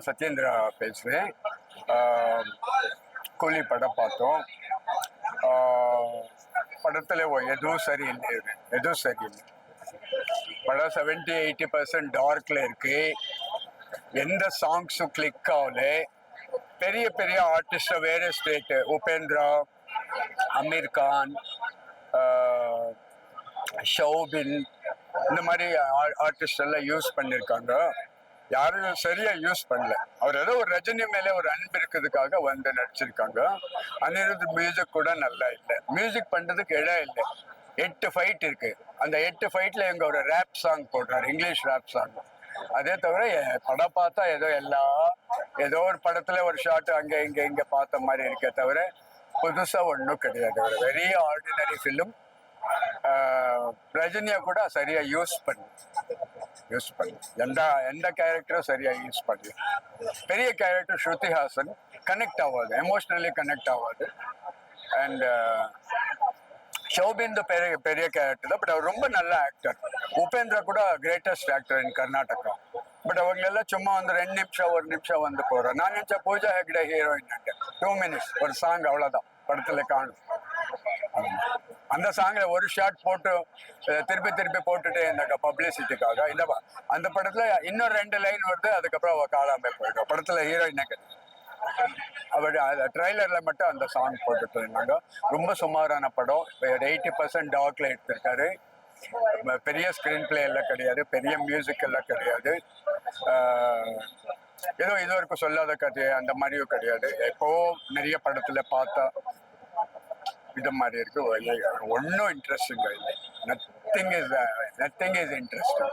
சத்யேந்திரா பேசுகிறேன். கூலி படம் பார்த்தோம். படத்தில் எதுவும் சரியில்லை, எதுவும் சரியில்லை. படம் 70-80% டார்க்கில் இருக்கு. எந்த சாங்ஸும் கிளிக் ஆகல. பெரிய பெரிய ஆர்டிஸ்ட் வேறு ஸ்டேட்டு, உபேந்திரா, அமீர் கான், ஷௌபின், இந்த மாதிரி ஆர்டிஸ்ட் எல்லாம் யூஸ் பண்ணியிருக்காங்க. யாரும் சரியா யூஸ் பண்ணல. அவர் ஏதோ ஒரு ரஜினி மேலே ஒரு அன்பு இருக்கிறதுக்காக வந்து நடிச்சிருக்காங்க. அனிருத் மியூசிக் கூட நல்லா இல்லை. மியூசிக் பண்றதுக்கு இடம் இல்லை. 8 ஃபைட் இருக்கு. அந்த 8 ஃபைட்ல எங்க ஒரு ரேப் சாங் போடுறாரு, இங்கிலீஷ் ரேப் சாங். அதே தவிர படம் பார்த்தா ஏதோ ஒரு படத்துல ஒரு ஷாட் அங்க இங்க பார்த்த மாதிரி இருக்கே தவிர புதுசா ஒன்றும் கிடையாது. ஒரு வெரி ஆர்டினரி ஃபிலிம். ரஜினியை கூட சரியா யூஸ் பண்ணு எந்த கேரக்டரும் சரியா யூஸ் பண்ணல. பெரிய கேரக்டர் ஸ்ருதிஹாசன் கனெக்ட் ஆகாது, எமோஷனலி கனெக்ட் ஆகாது. அண்ட் ஷௌபின் பெரிய கேரக்டர் தான், பட் அவர் ரொம்ப நல்ல ஆக்டர். உபேந்திரா கூட greatest actor in Karnataka. But அவங்க எல்லாம் சும்மா வந்து 1 நிமிஷம் வந்து போறோம். நான் நினைச்ச பூஜா ஹெக்டே ஹீரோயின் 2 மினிட்ஸ் ஒரு சாங், அவ்வளவுதான் படத்துல காணும். அந்த சாங்ல ஒரு ஷாட் போட்டு திருப்பி போட்டுட்டே இருந்தாங்க பப்ளிசிட்டிக்காக. அந்த படத்துல இன்னொரு 2 லைன் வருது, அதுக்கப்புறம் அவ காணாம போயிடும். படத்துல ஹீரோயின் அவர் ட்ரைலர்ல மட்டும் அந்த சாங் போட்டுட்டு இருந்தாங்க. ரொம்ப சுமாரான படம். 80% டார்க்ல எடுத்திருக்காரு. பெரிய ஸ்கிரீன் பிளே எல்லாம் கிடையாது, பெரிய மியூசிக் எல்லாம் கிடையாது. ஏதோ இது வரைக்கும் சொல்லாத கதை அந்த மாதிரியும் கிடையாது. எப்போ நிறைய படத்துல பார்த்தா இது மாதிரி இருக்கு. ஒன்றும் இன்ட்ரெஸ்டிங் இல்லை. Nothing is interesting.